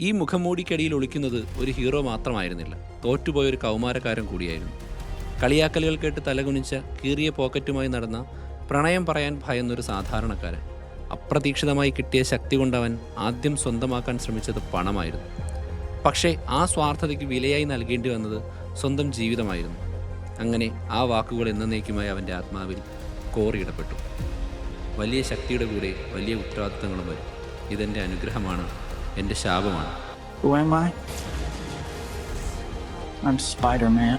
ഈ മുഖംമൂടിക്കടിയിൽ ഒളിക്കുന്നത് ഒരു ഹീറോ മാത്രമായിരുന്നില്ല, തോറ്റുപോയൊരു കൗമാരക്കാരൻ കൂടിയായിരുന്നു. കളിയാക്കലുകൾ കേട്ട് തലകുനിച്ച കീറിയ പോക്കറ്റുമായി നടന്ന, പ്രണയം പറയാൻ ഭയന്നൊരു സാധാരണക്കാരൻ. അപ്രതീക്ഷിതമായി കിട്ടിയ ശക്തി കൊണ്ടവൻ ആദ്യം സ്വന്തമാക്കാൻ ശ്രമിച്ചത് പണമായിരുന്നു. പക്ഷേ ആ സ്വാർത്ഥതയ്ക്ക് വിലയായി നൽകേണ്ടി വന്നത് സ്വന്തം ജീവിതമായിരുന്നു. അങ്ങനെ ആ വാക്കുകൾ എന്നേക്കുമായി അവൻ്റെ ആത്മാവിൽ കോറിയിടപ്പെട്ടു. വലിയ ശക്തിയുടെ കൂടെ വലിയ ഉത്തരവാദിത്തങ്ങളും വരും. ഇതെൻ്റെ അനുഗ്രഹമാണ്, എൻ്റെ ശാപമാണ്. Who am I? I'm Spider-Man.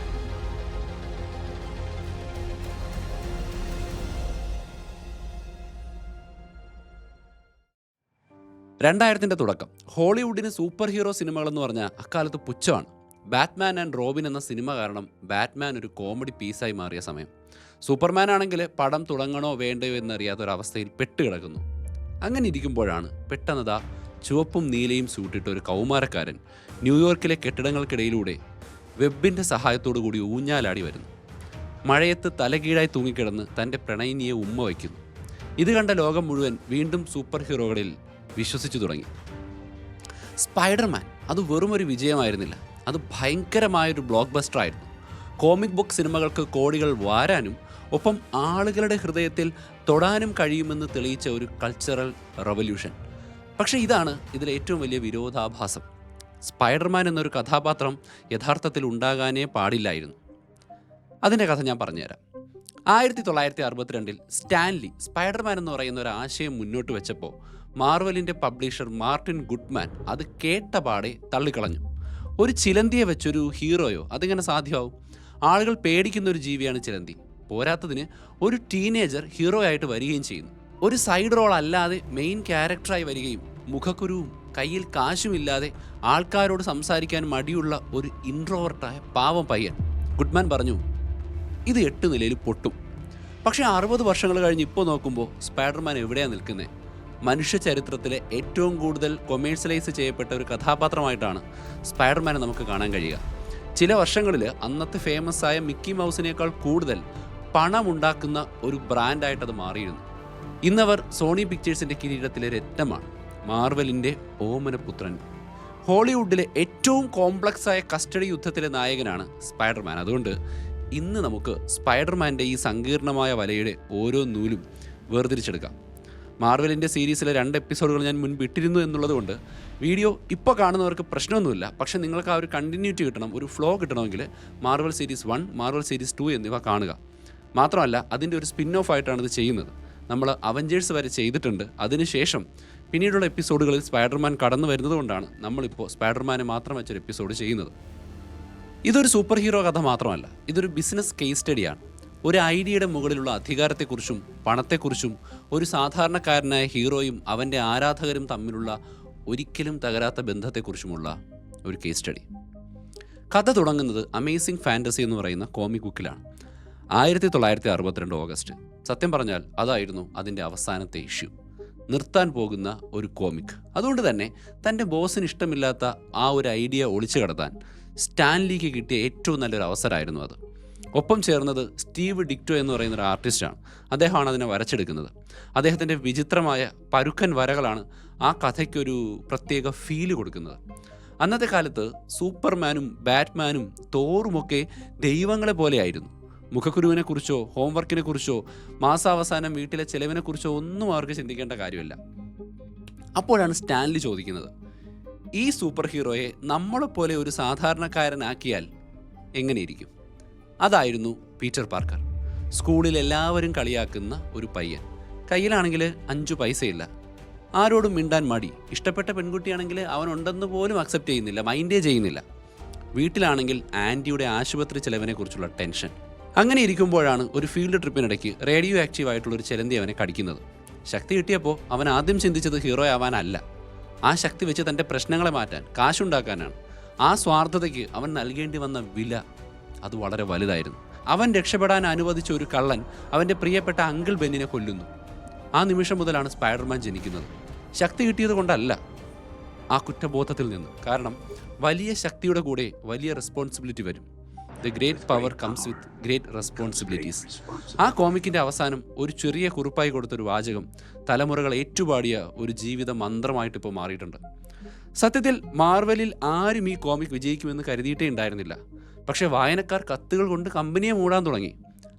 രണ്ടായിരത്തിൻ്റെ തുടക്കം. ഹോളിവുഡിന് സൂപ്പർ ഹീറോ സിനിമകളെന്ന് പറഞ്ഞാൽ അക്കാലത്ത് പുച്ഛമാണ്. ബാറ്റ്മാൻ ആൻഡ് റോബിൻ എന്ന സിനിമ കാരണം ബാറ്റ്മാൻ ഒരു കോമഡി പീസായി മാറിയ സമയം. സൂപ്പർമാൻ ആണെങ്കിൽ പടം തുടങ്ങണോ വേണ്ടയോ എന്നറിയാത്തൊരവസ്ഥയിൽ പെട്ടുകിടക്കുന്നു. അങ്ങനെ ഇരിക്കുമ്പോഴാണ് പെട്ടെന്നതാ ചുവപ്പും നീലയും സൂട്ടിട്ട ഒരു കൗമാരക്കാരൻ ന്യൂയോർക്കിലെ കെട്ടിടങ്ങൾക്കിടയിലൂടെ വെബിൻ്റെ സഹായത്തോടു കൂടി ഊഞ്ഞാലാടി വരുന്നു. മഴയത്ത് തലകീഴായി തൂങ്ങിക്കിടന്ന് തൻ്റെ പ്രണയിനിയെ ഉമ്മ വയ്ക്കുന്നു. ഇത് കണ്ട ലോകം മുഴുവൻ വീണ്ടും സൂപ്പർ ഹീറോകളിൽ വിശ്വസിച്ചു തുടങ്ങി. സ്പൈഡർമാൻ അത് വെറുമൊരു വിജയമായിരുന്നില്ല, അത് ഭയങ്കരമായൊരു ബ്ലോക്ക് ബസ്റ്റർ ആയിരുന്നു. കോമിക് ബുക്ക് സിനിമകൾക്ക് കോടികൾ വാരാനും ഒപ്പം ആളുകളുടെ ഹൃദയത്തിൽ തൊടാനും കഴിയുമെന്ന് തെളിയിച്ച ഒരു കൾച്ചറൽ റവല്യൂഷൻ. പക്ഷേ ഇതാണ് ഇതിലെ ഏറ്റവും വലിയ വിരോധാഭാസം. സ്പൈഡർമാൻ എന്നൊരു കഥാപാത്രം യഥാർത്ഥത്തിൽ ഉണ്ടാകാനേ പാടില്ലായിരുന്നു. അതിൻ്റെ കഥ ഞാൻ പറഞ്ഞുതരാം. 1962 സ്റ്റാൻലി സ്പൈഡർമാൻ എന്ന് പറയുന്ന ഒരു ആശയം മുന്നോട്ട് വെച്ചപ്പോൾ മാർവലിൻ്റെ പബ്ലിഷർ മാർട്ടിൻ ഗുഡ്മാൻ അത് കേട്ടപാടെ തള്ളിക്കളഞ്ഞു. ഒരു ചിലന്തിയെ വെച്ചൊരു ഹീറോയോ അതെങ്ങനെ സാധ്യമാവും? ആളുകൾ പേടിക്കുന്ന ഒരു ജീവിയാണ് ചിലന്തി. പോരാത്തതിന് ഒരു ടീനേജർ ഹീറോ ആയിട്ട് വരികയും ചെയ്യുന്നു. ഒരു സൈഡ് റോൾ അല്ലാതെ മെയിൻ ക്യാരക്ടറായി വരികയും മുഖക്കുരുവും കയ്യിൽ കാശുമില്ലാതെ ആൾക്കാരോട് സംസാരിക്കാൻ മടിയുള്ള ഒരു ഇൻട്രോവർട്ടായ പാവം പയ്യൻ. ഗുഡ്മാൻ പറഞ്ഞു, ഇത് 8 നിലയിൽ പൊട്ടും. പക്ഷേ 60 വർഷങ്ങൾ കഴിഞ്ഞ് ഇപ്പോൾ നോക്കുമ്പോൾ സ്പൈഡർമാൻ എവിടെയാണ് നിൽക്കുന്നത്? മനുഷ്യ ചരിത്രത്തിലെ ഏറ്റവും കൂടുതൽ കൊമേഴ്സ്യലൈസ് ചെയ്യപ്പെട്ട ഒരു കഥാപാത്രമായിട്ടാണ് സ്പൈഡർമാനെ നമുക്ക് കാണാൻ കഴിയുക. ചില വർഷങ്ങളിൽ അന്നത്തെ ഫേമസ് ആയ മിക്കി മൗസിനേക്കാൾ കൂടുതൽ പണമുണ്ടാക്കുന്ന ഒരു ബ്രാൻഡായിട്ടത് മാറിയിരുന്നു. ഇന്നവർ സോണി പിക്ചേഴ്സിൻ്റെ കിരീടത്തിലെ രത്നമാണ്, മാർവലിൻ്റെ ഓമനപുത്രൻ. ഹോളിവുഡിലെ ഏറ്റവും കോംപ്ലക്സ് ആയ കസ്റ്റഡി യുദ്ധത്തിലെ നായകനാണ് സ്പൈഡർമാൻ. അതുകൊണ്ട് ഇന്ന് നമുക്ക് സ്പൈഡർമാൻ്റെ ഈ സങ്കീർണമായ വലയുടെ ഓരോ നൂലും വേർതിരിച്ചെടുക്കാം. മാർവലിൻ്റെ സീരീസിലെ 2 എപ്പിസോഡുകൾ ഞാൻ മുൻപ് ഇട്ടിരുന്നു എന്നുള്ളതുകൊണ്ട് വീഡിയോ ഇപ്പോൾ കാണുന്നവർക്ക് പ്രശ്നമൊന്നുമില്ല. പക്ഷേ നിങ്ങൾക്ക് ആ ഒരു കണ്ടിന്യൂറ്റി കിട്ടണം, ഒരു ഫ്ലോ കിട്ടണമെങ്കിൽ മാർവൽ സീരീസ് 1, മാർവൽ സീരീസ് 2 എന്നിവ കാണുക. മാത്രമല്ല അതിൻ്റെ ഒരു സ്പിൻ ഓഫ് ആയിട്ടാണ് ഇത് ചെയ്യുന്നത്. നമ്മൾ അവഞ്ചേഴ്സ് വരെ ചെയ്തിട്ടുണ്ട്. അതിനുശേഷം പിന്നീടുള്ള എപ്പിസോഡുകളിൽ സ്പൈഡർമാൻ കടന്നു വരുന്നതുകൊണ്ടാണ് നമ്മളിപ്പോൾ സ്പൈഡർമാനെ മാത്രം വെച്ചൊരു എപ്പിസോഡ് ചെയ്യുന്നത്. ഇതൊരു സൂപ്പർ ഹീറോ കഥ മാത്രമല്ല, ഇതൊരു ബിസിനസ് കേസ് സ്റ്റഡിയാണ്. ഒരു ഐഡിയയുടെ മുകളിലുള്ള അധികാരത്തെക്കുറിച്ചും പണത്തെക്കുറിച്ചും ഒരു സാധാരണക്കാരനായ ഹീറോയും അവൻ്റെ ആരാധകരും തമ്മിലുള്ള ഒരിക്കലും തകരാത്ത ബന്ധത്തെക്കുറിച്ചുമുള്ള ഒരു കേസ് സ്റ്റഡി. കഥ തുടങ്ങുന്നത് അമേസിംഗ് ഫാൻറ്റസി എന്ന് പറയുന്ന കോമിക് ബുക്കിലാണ്. 1962 ഓഗസ്റ്റ്. സത്യം പറഞ്ഞാൽ അതായിരുന്നു അതിൻ്റെ അവസാനത്തെ ഇഷ്യൂ. നിർത്താൻ പോകുന്ന ഒരു കോമിക്. അതുകൊണ്ട് തന്നെ തൻ്റെ ബോസിന് ഇഷ്ടമില്ലാത്ത ആ ഒരു ഐഡിയ ഒളിച്ചു കടത്താൻ സ്റ്റാൻലിക്ക് കിട്ടിയ ഏറ്റവും നല്ലൊരു അവസരമായിരുന്നു അത്. ഒപ്പം ചേർന്നത് സ്റ്റീവ് ഡിക്റ്റോ എന്ന് പറയുന്ന ഒരു ആർട്ടിസ്റ്റാണ്. അദ്ദേഹമാണ് അതിനെ വരച്ചെടുക്കുന്നത്. അദ്ദേഹത്തിൻ്റെ വിചിത്രമായ പരുക്കൻ വരകളാണ് ആ കഥയ്ക്കൊരു പ്രത്യേക ഫീല് കൊടുക്കുന്നത്. അന്നത്തെ കാലത്ത് സൂപ്പർമാനും ബാറ്റ്മാനും തോറുമൊക്കെ ദൈവങ്ങളെ പോലെയായിരുന്നു. മുഖക്കുരുവിനെക്കുറിച്ചോ ഹോംവർക്കിനെക്കുറിച്ചോ മാസാവസാനം വീട്ടിലെ ചെലവിനെക്കുറിച്ചോ ഒന്നും അവർക്ക് ചിന്തിക്കേണ്ട കാര്യമില്ല. അപ്പോഴാണ് സ്റ്റാൻലി ചോദിക്കുന്നത്, ഈ സൂപ്പർ ഹീറോയെ നമ്മളെപ്പോലെ ഒരു സാധാരണക്കാരനാക്കിയാൽ എങ്ങനെയിരിക്കും? അതായിരുന്നു പീറ്റർ പാർക്കർ. സ്കൂളിൽ എല്ലാവരും കളിയാക്കുന്ന ഒരു പയ്യൻ. കയ്യിലാണെങ്കിൽ 5 പൈസയില്ല, ആരോടും മിണ്ടാൻ മടി, ഇഷ്ടപ്പെട്ട പെൺകുട്ടിയാണെങ്കിൽ അവനുണ്ടെന്ന് പോലും അക്സെപ്റ്റ് ചെയ്യുന്നില്ല, മൈൻഡേ ചെയ്യുന്നില്ല. വീട്ടിലാണെങ്കിൽ ആൻറ്റിയുടെ ആശുപത്രി ചെലവിനെക്കുറിച്ചുള്ള ടെൻഷൻ. അങ്ങനെ ഇരിക്കുമ്പോഴാണ് ഒരു ഫീൽഡ് ട്രിപ്പിനിടയ്ക്ക് റേഡിയോ ആക്റ്റീവ് ആയിട്ടുള്ളൊരു ചിലന്തി അവനെ കടിക്കുന്നത്. ശക്തി കിട്ടിയപ്പോൾ അവൻ ആദ്യം ചിന്തിച്ചത് ഹീറോ ആവാനല്ല, ആ ശക്തി വെച്ച് തൻ്റെ പ്രശ്നങ്ങളെ മാറ്റാൻ, കാശുണ്ടാക്കാനാണ്. ആ സ്വാർത്ഥതയ്ക്ക് അവൻ നൽകേണ്ടി വന്ന വില അത് വളരെ വലുതായിരുന്നു. അവൻ രക്ഷപ്പെടാൻ അനുവദിച്ച ഒരു കള്ളൻ അവൻ്റെ പ്രിയപ്പെട്ട അങ്കിൾ ബെന്നിനെ കൊല്ലുന്നു. ആ നിമിഷം മുതലാണ് സ്പൈഡർമാൻ ജനിക്കുന്നത്. ശക്തി കിട്ടിയത് കൊണ്ടല്ല, ആ കുറ്റബോധത്തിൽ നിന്ന്. കാരണം വലിയ ശക്തിയുടെ കൂടെ വലിയ റെസ്പോൺസിബിലിറ്റി വരും. The great power comes with great responsibilities. ആ കോമിക്കിൻ്റെ അവസാനം ഒരു ചെറിയ കുറിപ്പായി കൊടുത്തൊരു വാചകം തലമുറകൾ ഏറ്റുപാടിയ ഒരു ജീവിത മന്ത്രമായിട്ടിപ്പോൾ മാറിയിട്ടുണ്ട്. സത്യത്തിൽ മാർവലിൽ ആരും ഈ കോമിക് വിജയിക്കുമെന്ന് കരുതിയിട്ടേ ഉണ്ടായിരുന്നില്ല. പക്ഷേ വായനക്കാർ കത്തുകൾ കൊണ്ട് കമ്പനിയെ മൂടാൻ തുടങ്ങി.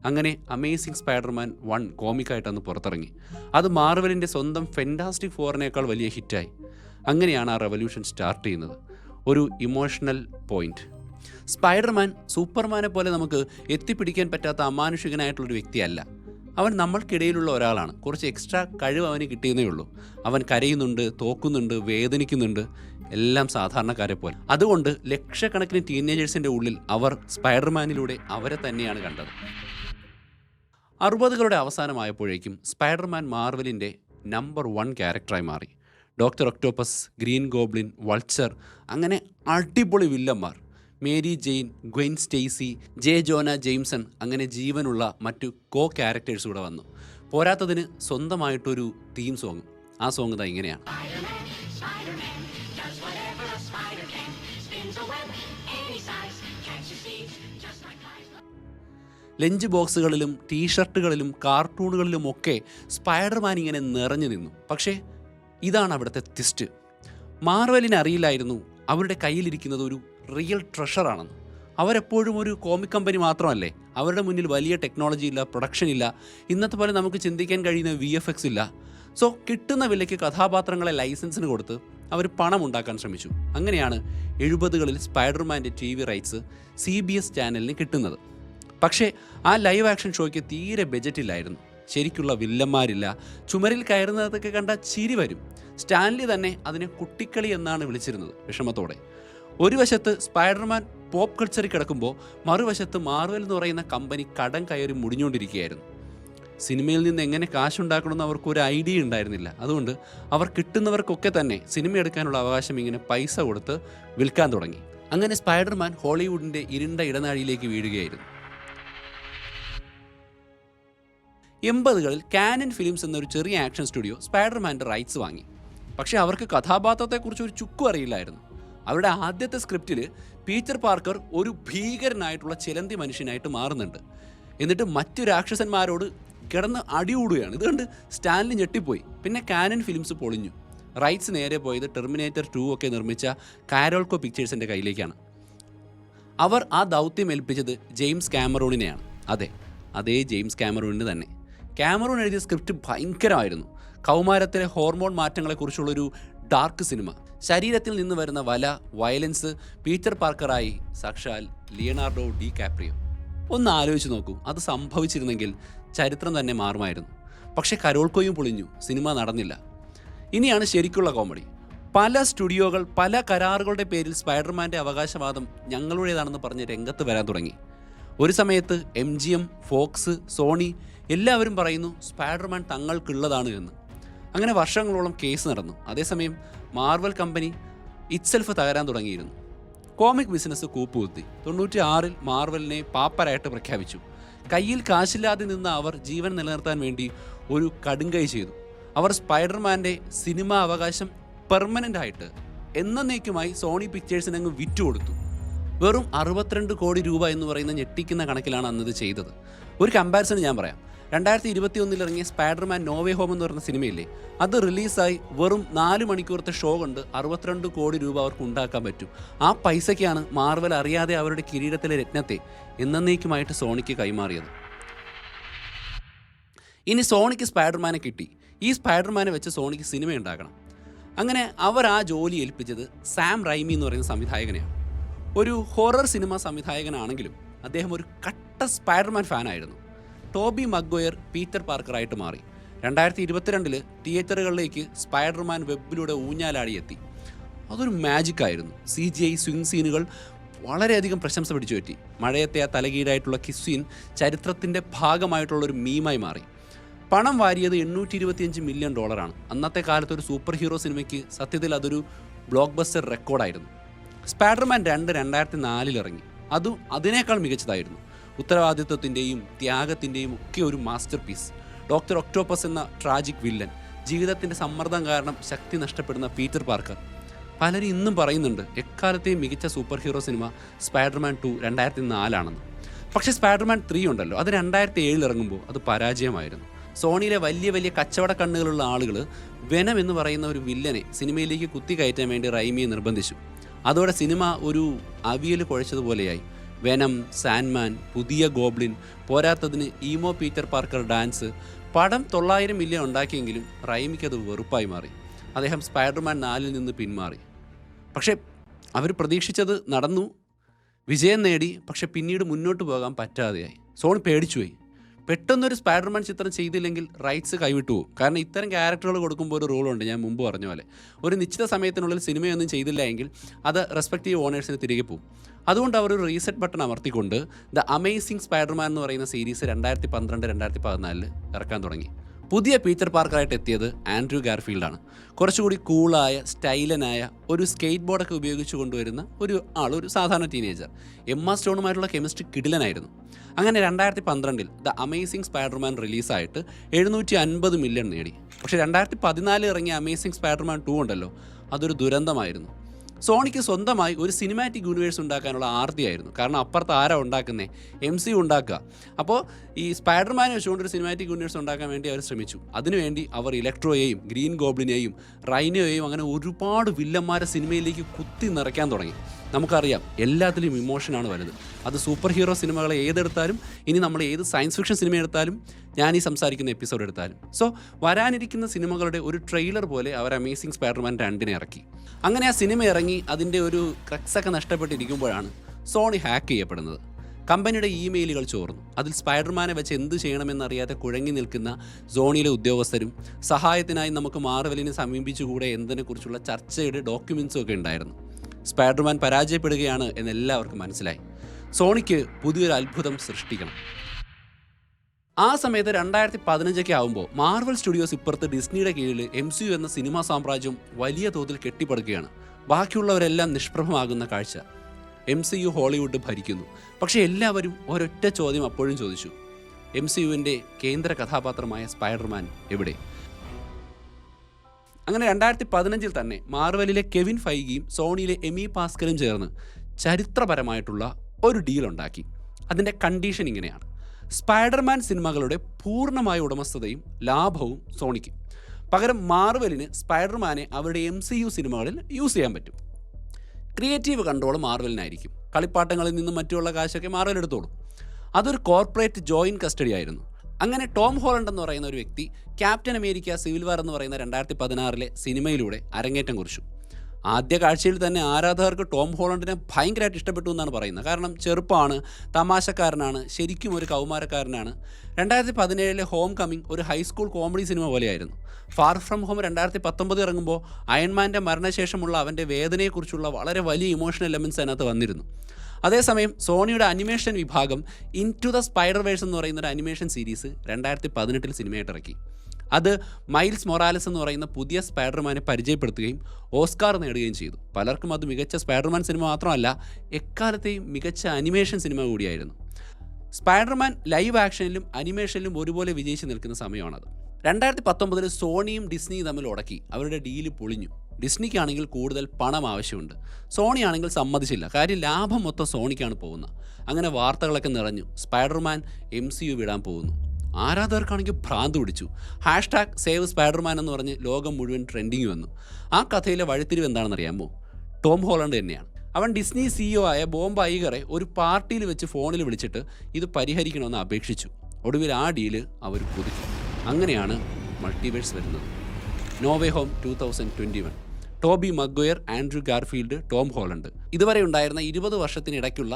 അങ്ങനെ അമേസിംഗ് സ്പൈഡർമാൻ 1 കോമിക്കായിട്ടന്ന് പുറത്തിറങ്ങി. അത് മാർവലിൻ്റെ സ്വന്തം ഫെൻറ്റാസ്റ്റിക് ഫോറിനേക്കാൾ വലിയ ഹിറ്റായി. അങ്ങനെയാണ് ആ റെവല്യൂഷൻ സ്റ്റാർട്ട് ചെയ്യുന്നത്. ഒരു ഇമോഷണൽ പോയിന്റ്. സ്പൈഡർമാൻ സൂപ്പർമാനെ പോലെ നമുക്ക് എത്തിപ്പിടിക്കാൻ പറ്റാത്ത അമാനുഷികനായിട്ടുള്ളൊരു വ്യക്തിയല്ല. അവൻ നമ്മൾക്കിടയിലുള്ള ഒരാളാണ്. കുറച്ച് എക്സ്ട്രാ കഴിവ് അവന് കിട്ടിയെന്നേ ഉള്ളൂ. അവൻ കരയുന്നുണ്ട്, തോക്കുന്നുണ്ട്, വേദനിക്കുന്നുണ്ട്, എല്ലാം സാധാരണക്കാരെ പോലെ. അതുകൊണ്ട് ലക്ഷക്കണക്കിന് ടീനേജേഴ്സിൻ്റെ ഉള്ളിൽ അവർ സ്പൈഡർമാനിലൂടെ അവരെ തന്നെയാണ് കണ്ടത്. 60കളുടെ അവസാനമായപ്പോഴേക്കും സ്പൈഡർമാൻ മാർവലിൻ്റെ നമ്പർ 1 ക്യാരക്ടറായി മാറി. Doctor Octopus, Green Goblin, Vulture, അങ്ങനെ അടിപൊളി വില്ലന്മാർ. Mary Jane, Gwen Stacy, J Jonah Jameson, അങ്ങനെ ജീവനുള്ള മറ്റു ക്യാരക്ടേഴ്സ് കൂടെ വന്നു. പോരാത്തതിന് സ്വന്തമായിട്ടൊരു തീം സോങ്. ആ സോങ് ഇതാ ഇങ്ങനെയാണ്. ലഞ്ച് ബോക്സുകളിലും ടീഷർട്ടുകളിലും കാർട്ടൂണുകളിലും ഒക്കെ സ്പൈഡർമാൻ ഇങ്ങനെ നിറഞ്ഞു നിന്നു. പക്ഷേ ഇതാണ് അവിടുത്തെ ട്വിസ്റ്റ്. മാർവലിന് അറിയില്ലായിരുന്നു അവരുടെ കയ്യിലിരിക്കുന്നത് ഒരു റിയൽ ട്രഷറാണെന്ന്. അവരെപ്പോഴും ഒരു കോമിക് കമ്പനി മാത്രമല്ലേ. അവരുടെ മുന്നിൽ വലിയ ടെക്നോളജി ഇല്ല, പ്രൊഡക്ഷൻ ഇല്ല, ഇന്നത്തെ പോലെ നമുക്ക് ചിന്തിക്കാൻ കഴിയുന്ന VFX ഇല്ല. സോ കിട്ടുന്ന വിലയ്ക്ക് കഥാപാത്രങ്ങളെ ലൈസൻസിന് കൊടുത്ത് അവർ പണം ഉണ്ടാക്കാൻ ശ്രമിച്ചു. അങ്ങനെയാണ് 70കളിൽ സ്പൈഡർമാൻ്റെ TV റൈറ്റ്സ് CBS ചാനലിന് കിട്ടുന്നത്. പക്ഷേ ആ ലൈവ് ആക്ഷൻ ഷോയ്ക്ക് തീരെ ബജറ്റില്ലായിരുന്നു. ശരിക്കുള്ള വില്ലന്മാരില്ല. ചുമരിൽ കയറുന്നതൊക്കെ കണ്ട ചിരി വരും. സ്റ്റാൻലി തന്നെ അതിനെ കുട്ടിക്കളി എന്നാണ് വിളിച്ചിരുന്നത്, വിഷമത്തോടെ. ഒരു വശത്ത് സ്പൈഡർമാൻ പോപ്പ് കൾച്ചറിൽ കിടക്കുമ്പോൾ മറുവശത്ത് മാർവൽ എന്ന് പറയുന്ന കമ്പനി കടം കയറി മുടിഞ്ഞുകൊണ്ടിരിക്കുകയായിരുന്നു. സിനിമയിൽ നിന്ന് എങ്ങനെ കാശുണ്ടാക്കണമെന്ന് അവർക്കൊരു ഐഡിയ ഉണ്ടായിരുന്നില്ല. അതുകൊണ്ട് അവർ കിട്ടുന്നവർക്കൊക്കെ തന്നെ സിനിമ എടുക്കാനുള്ള അവകാശം ഇങ്ങനെ പൈസ കൊടുത്ത് വിൽക്കാൻ തുടങ്ങി. അങ്ങനെ സ്പൈഡർമാൻ ഹോളിവുഡിൻ്റെ ഇരുണ്ട ഇടനാഴിയിലേക്ക് വീഴുകയായിരുന്നു. 80കളിൽ കാനൻ ഫിലിംസ് എന്നൊരു ചെറിയ ആക്ഷൻ സ്റ്റുഡിയോ സ്പൈഡർമാൻ്റെ റൈറ്റ്സ് വാങ്ങി. പക്ഷേ അവർക്ക് കഥാപാത്രത്തെക്കുറിച്ച് ഒരു ചുക്കും അറിയില്ലായിരുന്നു. അവരുടെ ആദ്യത്തെ സ്ക്രിപ്റ്റിൽ പീറ്റർ പാർക്കർ ഒരു ഭീകരനായിട്ടുള്ള ചിലന്തി മനുഷ്യനായിട്ട് മാറുന്നുണ്ട്. എന്നിട്ട് മറ്റു രാക്ഷസന്മാരോട് കിടന്ന് അടികൂടുകയാണ്. ഇതുകൊണ്ട് സ്റ്റാൻലി ഞെട്ടിപ്പോയി. പിന്നെ കാനൻ ഫിലിംസ് പൊളിഞ്ഞു. റൈറ്റ്സ് നേരെ പോയത് ടെർമിനേറ്റർ 2 ഒക്കെ നിർമ്മിച്ച കാരോൾക്കോ പിക്ചേഴ്സിൻ്റെ കയ്യിലേക്കാണ്. അവർ ആ ദൗത്യം ഏൽപ്പിച്ചത് ജെയിംസ് കാമറൂണിനെയാണ്. അതേ ജെയിംസ് കാമറൂണിന് തന്നെ. കാമറൂൺ എഴുതിയ സ്ക്രിപ്റ്റ് ഭയങ്കരമായിരുന്നു. കൗമാരത്തിലെ ഹോർമോൺ മാറ്റങ്ങളെക്കുറിച്ചുള്ളൊരു ഡാർക്ക് സിനിമ. ശരീരത്തിൽ നിന്ന് വരുന്ന വല, വയലൻസ്. പീറ്റർ പാർക്കറായി സാക്ഷാൽ ലിയനാർഡോ ഡി കാപ്രിയോ. ഒന്ന് ആലോചിച്ച് നോക്കൂ, അത് സംഭവിച്ചിരുന്നെങ്കിൽ ചരിത്രം തന്നെ മാറുമായിരുന്നു. പക്ഷേ കരോൾക്കോയും പൊളിഞ്ഞു, സിനിമ നടന്നില്ല. ഇനിയാണ് ശരിക്കുള്ള കോമഡി. പല സ്റ്റുഡിയോകൾ പല കരാറുകളുടെ പേരിൽ സ്പൈഡർമാൻ്റെ അവകാശവാദം ഞങ്ങളുടേതാണെന്ന് പറഞ്ഞ് രംഗത്ത് വരാൻ തുടങ്ങി. ഒരു സമയത്ത് MGM, ഫോക്സ്, സോണി എല്ലാവരും പറയുന്നു സ്പൈഡർമാൻ തങ്ങൾക്കുള്ളതാണ് എന്ന്. അങ്ങനെ വർഷങ്ങളോളം കേസ് നടന്നു. അതേസമയം മാർവൽ കമ്പനി ഇറ്റ്സെൽഫ് തകരാൻ തുടങ്ങിയിരുന്നു. Comic business കൂപ്പുകുത്തി. 96ൽ മാർവലിനെ പാപ്പരായിട്ട് പ്രഖ്യാപിച്ചു. കയ്യിൽ കാശില്ലാതെ നിന്ന അവർ ജീവൻ നിലനിർത്താൻ വേണ്ടി ഒരു കടുങ്കൈ ചെയ്തു. അവർ സ്പൈഡർമാൻ്റെ സിനിമാ അവകാശം പെർമനൻ്റ് ആയിട്ട് എന്നേക്കുമായി സോണി പിക്ചേഴ്സിന് അങ്ങ് വിറ്റുകൊടുത്തു. വെറും 62 കോടി രൂപ എന്ന് പറയുന്ന ഞെട്ടിക്കുന്ന കണക്കിലാണ് അന്നത് ചെയ്തത്. ഒരു കമ്പാരിസൺ ഞാൻ പറയാം. 2021 ഇറങ്ങിയ സ്പൈഡർമാൻ നോ വേ ഹോം എന്ന് പറയുന്ന സിനിമയില്ലേ, അത് റിലീസായി വെറും 4 മണിക്കൂറത്തെ ഷോ കൊണ്ട് 62 കോടി രൂപ അവർക്ക് ഉണ്ടാക്കാൻ പറ്റും. ആ പൈസയ്ക്കാണ് മാർവൽ അറിയാതെ അവരുടെ കിരീടത്തിലെ രത്നത്തെ എന്നേക്കുമായിട്ട് സോണിക്ക് കൈമാറിയത്. ഇനി സോണിക്ക് സ്പൈഡർമാനെ കിട്ടി. ഈ സ്പൈഡർമാനെ വെച്ച് സോണിക്ക് സിനിമ ഉണ്ടാക്കണം. അങ്ങനെ അവർ ആ ജോലി ഏൽപ്പിച്ചത് സാം റൈമി എന്ന് പറയുന്ന സംവിധായകനെയാണ്. ഒരു ഹൊറർ സിനിമ സംവിധായകനാണെങ്കിലും അദ്ദേഹം ഒരു കട്ട സ്പൈഡർമാൻ ഫാനായിരുന്നു. ടോബി മഗ്വയർ പീറ്റർ പാർക്കറായിട്ട് മാറി. 2022 തിയേറ്ററുകളിലേക്ക് സ്പൈഡർമാൻ വെബിലൂടെ ഊഞ്ഞാലാടിയെത്തി. അതൊരു മാജിക്കായിരുന്നു. CGI സ്വിംഗ് സീനുകൾ വളരെയധികം പ്രശംസ പിടിച്ചു പറ്റി. മഴയത്തെ ആ തലകീഴായിട്ടുള്ള കിസ് സീൻ ചരിത്രത്തിൻ്റെ ഭാഗമായിട്ടുള്ളൊരു മീമായി മാറി. പണം വാരിയത് $825 മില്യൺ. അന്നത്തെ കാലത്ത് ഒരു സൂപ്പർ ഹീറോ സിനിമയ്ക്ക് സത്യത്തിൽ അതൊരു ബ്ലോക്ക് ബസ്റ്റർ റെക്കോർഡായിരുന്നു. സ്പൈഡർമാൻ 2 2004 ഇറങ്ങി. അതും അതിനേക്കാൾ മികച്ചതായിരുന്നു. ഉത്തരവാദിത്വത്തിൻ്റെയും ത്യാഗത്തിൻ്റെയും ഒക്കെ ഒരു മാസ്റ്റർ പീസ്. ഡോക്ടർ ഒക്ടോപ്പസ് എന്ന ട്രാജിക് വില്ലൻ, ജീവിതത്തിൻ്റെ സമ്മർദ്ദം കാരണം ശക്തി നഷ്ടപ്പെടുന്ന പീറ്റർ പാർക്കർ. പലരും ഇന്നും പറയുന്നുണ്ട് എക്കാലത്തെയും മികച്ച സൂപ്പർ ഹീറോ സിനിമ സ്പൈഡർമാൻ 2 2004 പക്ഷേ സ്പൈഡർമാൻ 3 ഉണ്ടല്ലോ, അത് 2007 ഇറങ്ങുമ്പോൾ അത് പരാജയമായിരുന്നു. സോണിയിലെ വലിയ വലിയ കച്ചവട കണ്ണുകളുള്ള ആളുകൾ വെനം എന്ന് പറയുന്ന ഒരു വില്ലനെ സിനിമയിലേക്ക് കുത്തിക്കയറ്റാൻ വേണ്ടി റൈമിയെ നിർബന്ധിച്ചു. അതോടെ സിനിമ ഒരു അവിയൽ കുഴച്ചതുപോലെയായി. വെനം, സാൻഡ്മാൻ, പുതിയ ഗോബ്ലിൻ, പോരാത്തതിന് ഈമോ പീറ്റർ പാർക്കർ ഡാൻസ്. പടം 900 മില്യൺ ഉണ്ടാക്കിയെങ്കിലും റൈമിക്കത് വെറുപ്പായി മാറി. അദ്ദേഹം സ്പൈഡർമാൻ 4 നിന്ന് പിന്മാറി. പക്ഷേ അവർ പ്രതീക്ഷിച്ചത് നടന്നു, വിജയം നേടി. പക്ഷെ പിന്നീട് മുന്നോട്ട് പോകാൻ പറ്റാതെയായി. സോണി പേടിച്ചുപോയി. പെട്ടെന്നൊരു സ്പൈഡർമാൻ ചിത്രം ചെയ്തില്ലെങ്കിൽ റൈറ്റ്സ് കൈവിട്ടു പോകും. കാരണം ഇത്തരം ക്യാരക്ടറുകൾ കൊടുക്കുമ്പോൾ ഒരു റൂളുണ്ട്, ഞാൻ മുമ്പ് പറഞ്ഞ പോലെ. ഒരു നിശ്ചിത സമയത്തിനുള്ളിൽ സിനിമയൊന്നും ചെയ്തില്ല എങ്കിൽ അത് റെസ്പെക്റ്റീവ് ഓണേഴ്സിന് തിരികെ പോകും. അതുകൊണ്ട് അവർ ഒരു റീസെറ്റ് ബട്ടൺ അമർത്തിക്കൊണ്ട് ദ അമേസിംഗ് സ്പൈഡർമാൻ എന്ന് പറയുന്ന സീരീസ് 2012-2014 ഇറക്കാൻ തുടങ്ങി. പുതിയ പീറ്റർ പാർക്കറായിട്ട് എത്തിയത് ആൻഡ്രൂ ഗാർഫീൽഡാണ്. കുറച്ചുകൂടി കൂളായ, സ്റ്റൈലനായ, ഒരു സ്കേറ്റ് ബോർഡൊക്കെ ഉപയോഗിച്ച് കൊണ്ടുവരുന്ന ഒരു സാധാരണ ടീനേജർ. എമ്മ സ്റ്റോണുമായിട്ടുള്ള കെമിസ്ട്രി കിടിലനായിരുന്നു. അങ്ങനെ 2012 ദ അമേസിംഗ് സ്പൈഡർമാൻ റിലീസായിട്ട് 750 മില്യൺ നേടി. പക്ഷേ 2014 ഇറങ്ങിയ അമേസിംഗ് സ്പൈഡർമാൻ 2 ഉണ്ടല്ലോ, അതൊരു ദുരന്തമായിരുന്നു. സോണിക്ക് സ്വന്തമായി ഒരു സിനിമാറ്റിക് യൂണിവേഴ്സ് ഉണ്ടാക്കാനുള്ള ആർത്തിയായിരുന്നു. കാരണം അപ്പുറത്ത് ആരാ ഉണ്ടാക്കുന്നത്? MCU ഉണ്ടാക്കുക. അപ്പോൾ ഈ സ്പൈഡർമാനെ വെച്ചുകൊണ്ട് ഒരു സിനിമാറ്റിക് യൂണിവേഴ്സ് ഉണ്ടാക്കാൻ വേണ്ടി അവർ ശ്രമിച്ചു. അതിനുവേണ്ടി അവർ ഇലക്ട്രോയെയും ഗ്രീൻ ഗോബ്ലിനെയും റൈനോയെയും അങ്ങനെ ഒരുപാട് വില്ലന്മാരെ സിനിമയിലേക്ക് കുത്തി നിറയ്ക്കാൻ തുടങ്ങി. നമുക്കറിയാം എല്ലാത്തിലും ഇമോഷനാണ് വലുത്. അത് സൂപ്പർ ഹീറോ സിനിമകളെ ഏതെടുത്താലും, ഇനി നമ്മൾ ഏത് സയൻസ് ഫിക്ഷൻ സിനിമ എടുത്താലും, ഞാൻ ഈ സംസാരിക്കുന്ന എപ്പിസോഡ് എടുത്താലും. സോ വരാനിരിക്കുന്ന സിനിമകളുടെ ഒരു ട്രെയിലർ പോലെ അവർ അമേസിംഗ് സ്പൈഡർമാൻ 2 ഇറക്കി. അങ്ങനെ ആ സിനിമ ഇറങ്ങി അതിൻ്റെ ഒരു ക്രക്സൊക്കെ നഷ്ടപ്പെട്ടിരിക്കുമ്പോഴാണ് സോണി ഹാക്ക് ചെയ്യപ്പെടുന്നത്. കമ്പനിയുടെ ഇമെയിലുകൾ ചോർന്നു. അതിൽ സ്പൈഡർമാനെ വെച്ച് എന്ത് ചെയ്യണമെന്നറിയാതെ കുഴങ്ങി നിൽക്കുന്ന സോണിയിലെ ഉദ്യോഗസ്ഥരും സഹായത്തിനായി നമുക്ക് മാർവലിനെ സമീപിച്ചുകൂടെ എന്നതിനെക്കുറിച്ചുള്ള ചർച്ചയുടെ ഡോക്യുമെൻസും ഒക്കെ ഉണ്ടായിരുന്നു. സ്പൈഡർമാൻ പരാജയപ്പെടുകയാണ് എന്നെല്ലാവർക്കും മനസ്സിലായി. സോണിക്ക് പുതിയൊരു അത്ഭുതം സൃഷ്ടിക്കണം. ആ സമയത്ത് 2015 ആകുമ്പോൾ മാർവൽ സ്റ്റുഡിയോസ് ഇപ്പുറത്ത് ഡിസ്നിയുടെ കീഴിൽ MCU എന്ന സിനിമാ സാമ്രാജ്യം വലിയ തോതിൽ കെട്ടിപ്പടുക്കുകയാണ്. ബാക്കിയുള്ളവരെല്ലാം നിഷ്പ്രഭമാകുന്ന കാഴ്ച. MCU ഹോളിവുഡ് ഭരിക്കുന്നു. പക്ഷേ എല്ലാവരും ഒരൊറ്റ ചോദ്യം അപ്പോഴും ചോദിച്ചു: MCUവിൻ്റെ കേന്ദ്ര കഥാപാത്രമായ സ്പൈഡർമാൻ എവിടെ? അങ്ങനെ 2015 തന്നെ മാർവലിലെ കെവിൻ ഫൈഗിയും സോണിയിലെ എമി പാസ്കലും ചേർന്ന് ചരിത്രപരമായിട്ടുള്ള ഒരു ഡീൽ ഉണ്ടാക്കി. അതിൻ്റെ കണ്ടീഷൻ ഇങ്ങനെയാണ്: സ്പൈഡർമാൻ സിനിമകളുടെ പൂർണ്ണമായ ഉടമസ്ഥതയും ലാഭവും സോണിക്ക്. പകരം മാർവലിന് സ്പൈഡർമാനെ അവരുടെ MCU സിനിമകളിൽ യൂസ് ചെയ്യാൻ പറ്റും. Creative control മാർവലിനായിരിക്കും. കളിപ്പാട്ടങ്ങളിൽ നിന്നും മറ്റുള്ള കാശൊക്കെ മാർവൽ എടുത്തോളും. അതൊരു കോർപ്പറേറ്റ് ജോയിൻറ്റ് കസ്റ്റഡി ആയിരുന്നു. അങ്ങനെ ടോം ഹോളണ്ട് എന്ന് പറയുന്ന ഒരു വ്യക്തി ക്യാപ്റ്റൻ അമേരിക്ക സിവിൽ വാർ എന്ന് പറയുന്ന 2016 സിനിമയിലൂടെ അരങ്ങേറ്റം കുറിച്ചു. ആദ്യ കാഴ്ചയിൽ തന്നെ ആരാധകർക്ക് ടോം ഹോളണ്ടിനെ ഭയങ്കരമായിട്ട് ഇഷ്ടപ്പെട്ടു എന്നാണ് പറയുന്നത്. കാരണം ചെറുപ്പമാണ്, തമാശക്കാരനാണ്, ശരിക്കും ഒരു കൗമാരക്കാരനാണ്. 2017 ഹോം കമ്മിങ് ഒരു ഹൈസ്കൂൾ കോമഡി സിനിമ പോലെയായിരുന്നു. ഫാർ ഫ്രം ഹോം 2019 ഇറങ്ങുമ്പോൾ അയൺമാൻ്റെ മരണശേഷമുള്ള അവൻ്റെ വേദനയെക്കുറിച്ചുള്ള വളരെ വലിയ ഇമോഷണൽ എലമെൻറ്റ്സ് അതിനകത്ത് വന്നിരുന്നു. അതേസമയം സോണിയുടെ അനിമേഷൻ വിഭാഗം ഇൻടു ദ സ്പൈഡർവേഴ്സ് എന്ന് പറയുന്ന ഒരു അനിമേഷൻ സീരീസ് 2018 സിനിമയായിട്ട് ഇറക്കി. അത് മൈൽസ് മൊറാലസ് എന്ന് പറയുന്ന പുതിയ സ്പൈഡർമാനെ പരിചയപ്പെടുത്തുകയും ഓസ്കാർ നേടുകയും ചെയ്തു. പലർക്കും അത് മികച്ച സ്പൈഡർമാൻ സിനിമ മാത്രമല്ല, എക്കാലത്തെയും മികച്ച അനിമേഷൻ സിനിമ കൂടിയായിരുന്നു. സ്പൈഡർമാൻ ലൈവ് ആക്ഷനിലും അനിമേഷനിലും ഒരുപോലെ വിജയിച്ച് നിൽക്കുന്ന സമയമാണത്. 2019 സോണിയും ഡിസ്നിയും തമ്മിൽ ഉടക്കി. അവരുടെ ഡീല് പൊളിഞ്ഞു. ഡിസ്നിക്കാണെങ്കിൽ കൂടുതൽ പണം ആവശ്യമുണ്ട്. സോണി ആണെങ്കിൽ സമ്മതിച്ചില്ല. കാര്യം ലാഭം മൊത്തം സോണിക്കാണ് പോകുന്നത്. അങ്ങനെ വാർത്തകളൊക്കെ നിറഞ്ഞു. സ്പൈഡർമാൻ MCU വിടാൻ പോകുന്നു. ആരാധകർക്കാണെങ്കിൽ ഭ്രാന്ത് പിടിച്ചു. #സേവ് സ്പൈഡർമാൻ എന്ന് പറഞ്ഞ് ലോകം മുഴുവൻ ട്രെൻഡിങ് വന്നു. ആ കഥയിലെ വഴിത്തിരിവ് എന്താണെന്നറിയാമോ? ടോം ഹോളണ്ട് തന്നെയാണ്. അവൻ ഡിസ്നി CEO ആയ ബോബ് ഐഗറെ ഒരു പാർട്ടിയിൽ വെച്ച് ഫോണിൽ വിളിച്ചിട്ട് ഇത് പരിഹരിക്കണമെന്ന് അപേക്ഷിച്ചു. ഒടുവിൽ ആ ഡീല് അവർ പുതുക്കി. അങ്ങനെയാണ് മൾട്ടിവേഴ്സ് വരുന്നത്. No way home 2021. Tobey Maguire, Andrew Garfield, Tom Holland. ഇതുവരെ ഉണ്ടായിരുന്ന 20 വർഷത്തിനിടയ്ക്കുള്ള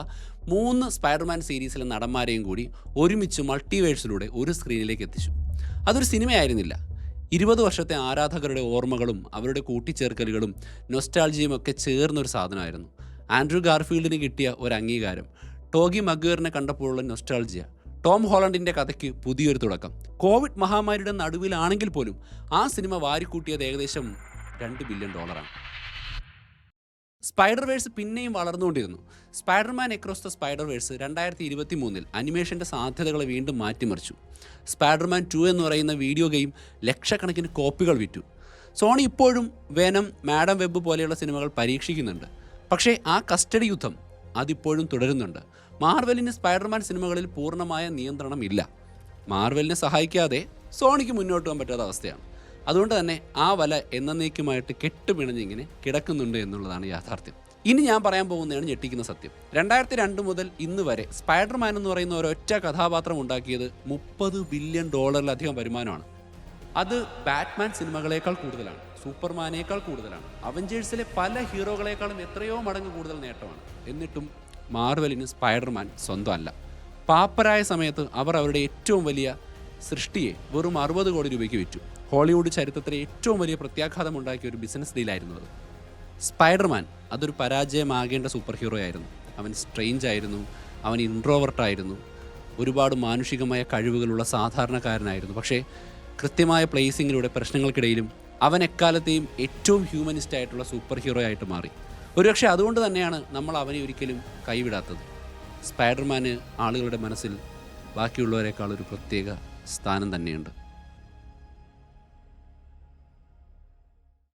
3 സ്പൈഡർമാൻ സീരീസിലെ നടന്മാരെയും കൂടി ഒരുമിച്ച് മൾട്ടിവേഴ്സിലൂടെ ഒരു സ്ക്രീനിലേക്ക് എത്തിച്ചു. അതൊരു സിനിമയായിരുന്നില്ല. 20 വർഷത്തെ ആരാധകരുടെ ഓർമ്മകളും അവരുടെ കൂട്ടിച്ചേർക്കലുകളും നൊസ്റ്റാൾജിയും ഒക്കെ ചേർന്നൊരു സാധനമായിരുന്നു. ആൻഡ്രൂ ഗാർഫീൽഡിന് കിട്ടിയ ഒരു അംഗീകാരം, ടോബി മഗ്വയറിനെ കണ്ടപ്പോഴുള്ള നൊസ്റ്റാൾജിയ, ടോം ഹോളണ്ടിൻ്റെ കഥയ്ക്ക് പുതിയൊരു തുടക്കം. കോവിഡ് മഹാമാരിയുടെ നടുവിലാണെങ്കിൽ പോലും ആ സിനിമ വാരിക്കൂട്ടിയത് ഏകദേശം $2 ബില്യൺ. സ്പൈഡർവേഴ്സ് പിന്നെയും വളർന്നുകൊണ്ടിരുന്നു. സ്പൈഡർമാൻ അക്രോസ് ദ സ്പൈഡർവേഴ്സ് 2023 അനിമേഷൻ്റെ സാധ്യതകളെ വീണ്ടും മാറ്റിമറിച്ചു. സ്പൈഡർമാൻ 2 എന്ന് പറയുന്ന വീഡിയോ ഗെയിം ലക്ഷക്കണക്കിന് കോപ്പികൾ വിറ്റു. സോണി ഇപ്പോഴും വെനം, മാഡം വെബ് പോലെയുള്ള സിനിമകൾ പരീക്ഷിക്കുന്നുണ്ട്. പക്ഷേ ആ കസ്റ്റഡി യുദ്ധം അതിപ്പോഴും തുടരുന്നുണ്ട്. മാർവലിന് സ്പൈഡർമാൻ സിനിമകളിൽ പൂർണ്ണമായ നിയന്ത്രണം ഇല്ല. മാർവലിനെ സഹായിക്കാതെ സോണിക്ക് മുന്നോട്ട് പോകാൻ പറ്റാത്ത അവസ്ഥയാണ്. അതുകൊണ്ട് തന്നെ ആ വല എന്നേക്കുമായിട്ട് കെട്ടുപിണഞ്ഞിങ്ങനെ കിടക്കുന്നുണ്ട് എന്നുള്ളതാണ് യാഥാർത്ഥ്യം. ഇനി ഞാൻ പറയാൻ പോകുന്നതാണ് ഞെട്ടിക്കുന്ന സത്യം. 2002 മുതൽ ഇന്ന് വരെ സ്പൈഡർമാൻ എന്ന് പറയുന്ന ഒരൊറ്റ കഥാപാത്രം ഉണ്ടാക്കിയത് $30 ബില്യൺ വരുമാനമാണ്. അത് ബാറ്റ്മാൻ സിനിമകളേക്കാൾ കൂടുതലാണ്, സൂപ്പർമാനേക്കാൾ കൂടുതലാണ്, അവഞ്ചേഴ്സിലെ പല ഹീറോകളെക്കാളും എത്രയോ മടങ്ങ് കൂടുതൽ നേട്ടമാണ്. എന്നിട്ടും മാർവലിന് സ്പൈഡർമാൻ സ്വന്തമല്ല. പാപ്പരായ സമയത്ത് അവർ അവരുടെ ഏറ്റവും വലിയ സൃഷ്ടിയെ വെറും 60 കോടി രൂപയ്ക്ക് വിറ്റു. ഹോളിവുഡ് ചരിത്രത്തിലെ ഏറ്റവും വലിയ പ്രത്യാഘാതം ഉണ്ടാക്കിയ ഒരു ബിസിനസ് ഡീലായിരുന്നു അത്. സ്പൈഡർമാൻ അതൊരു പരാജയമാകേണ്ട സൂപ്പർ ഹീറോ ആയിരുന്നു. അവൻ സ്ട്രെയിഞ്ച് ആയിരുന്നു, അവൻ ഇൻട്രോവർട്ടായിരുന്നു, ഒരുപാട് മാനുഷികമായ കഴിവുകളുള്ള സാധാരണക്കാരനായിരുന്നു. പക്ഷേ കൃത്യമായ പ്ലേസിങ്ങിലൂടെ പ്രശ്നങ്ങൾക്കിടയിലും അവൻ എക്കാലത്തെയും ഏറ്റവും ഹ്യൂമനിസ്റ്റ് ആയിട്ടുള്ള സൂപ്പർ ഹീറോ ആയിട്ട് മാറി. ഒരുപക്ഷെ അതുകൊണ്ട് തന്നെയാണ് നമ്മൾ അവനെ ഒരിക്കലും കൈവിടാത്തത്. സ്പൈഡർമാന് ആളുകളുടെ മനസ്സിൽ ബാക്കിയുള്ളവരെക്കാൾ ഒരു പ്രത്യേക സ്ഥാനം തന്നെയുണ്ട്.